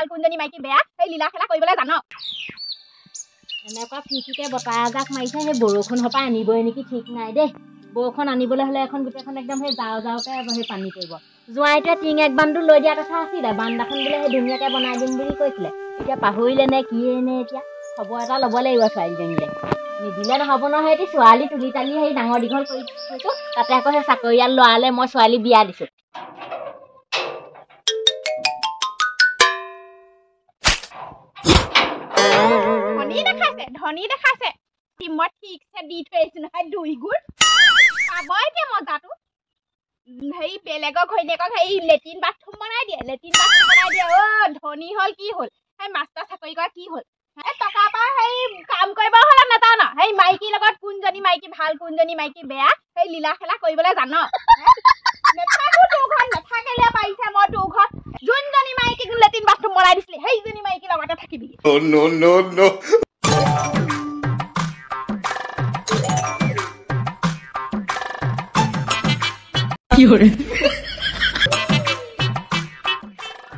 ভাল কোনজনী মাইকী বেয়া সেই লীলা খেলা কৰিবলৈ জান এনেকুৱা ফিফিকে বতাহ এজাক মাৰিছে সেই বৰষুণ হপাই আনিবই নেকি ঠিক নাই দেই বৰষুণ আনিবলৈ হ'লে এখন গোটেইখন একদম সেই যাওঁকে সেই পানী পৰিব জোঁৱাইটোৱে টিং এক বান্ধটো লৈ দিয়া কথা আছিলে বান্দাখন বোলে সেই ধুনীয়াকৈ বনাই দিম বুলি কৈছিলে এতিয়া পাহৰিলে নে কিয়ে নে এতিয়া খবৰ এটা ল'ব লাগিব ছোৱালীজনীলে নিদিলে নহ'ব নহয় এতিয়া ছোৱালী তুলি তালি সেই ডাঙৰ দীঘল কৰি থৈছোঁ তাতে আকৌ সেই চাকৰিয়াল ল'ৰালে মই ছোৱালী বিয়া দিছোঁ ধনী দেখাইছে টিমত ঠিকছে দি থৈ আহিছো নহয় 2 গুণ পাবই যে মজাটো হেৰি বেলেগৰ ঘৈণীয়েকক হেৰি লেট্ৰিন বাথৰুম বনাই দিয়ে অ ধনী হ'ল কি হ'ল সেই মাষ্টাৰ চাকৰি কৰা কি হ'ল এই টকা পা সেই কাম কৰিব হ'লে নাজান সেই মাইকীৰ লগত কোনজনী মাইকী ভাল কোনজনী মাইকী বেয়া সেই লীলা খেলা কৰিবলৈ জান নেথাকো তোৰ ঘৰত নেথাকিলে পাৰিছে মই তোৰ ঘৰত যোনজনী মাইকীক লেট্ৰিন বাথৰুম বনাই দিছিলি সেইজনী মাইকীৰ লগতে থাকিবি No.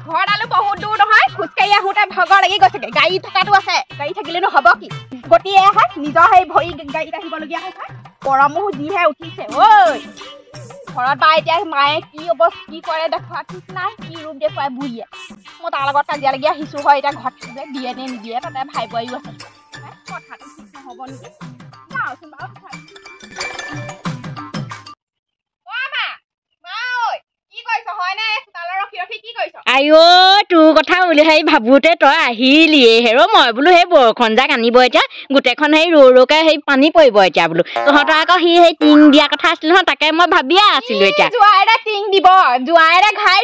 ঘৰত আলু বহুত দূৰ নহয় খোজকাঢ়ি আহোঁতে ভাগৰ লাগি গৈছেগে গাড়ী থকাটো আছে গাড়ী থাকিলেনো হ'ব কি গতিয়ে আহে নিজৰ সেই ভৰি গাড়ীত আহিবলগীয়া হৈছে গৰমো যিহে উঠিছে ঐ ঘৰত বা এতিয়া মায়ে কি কি কৰে দেখুওৱা ঠিক নাই কি ৰূপ দেখুৱাই বুঢ়ীয়ে মই তাৰ লগত কাজিয়া লাগি আহিছোঁ হয় এতিয়া ঘৰত যে দিয়ে নে নিদিয়ে তাতে ভাই বোৱাৰীও আছে কথাটো ঠিক নহ'ব নেকি যাওঁচোন বাৰু আইঅ তোৰ কথা বুলি সেই ভাবোতে তই আহিলিয়ে হেৰ মই বোলো সেই বৰষুণ যাক আনিব এতিয়া গোটেইখন সেই ৰৌকে সেই পানী পৰিব এতিয়া বোলো তহঁতৰ আকৌ সি সেই টিং দিয়া কথা আছিল নহয় তাকে মই ভাবিয়ে আছিলো এতিয়া জোৱাইৰে টিং দিব জোৱাইৰে ঘাই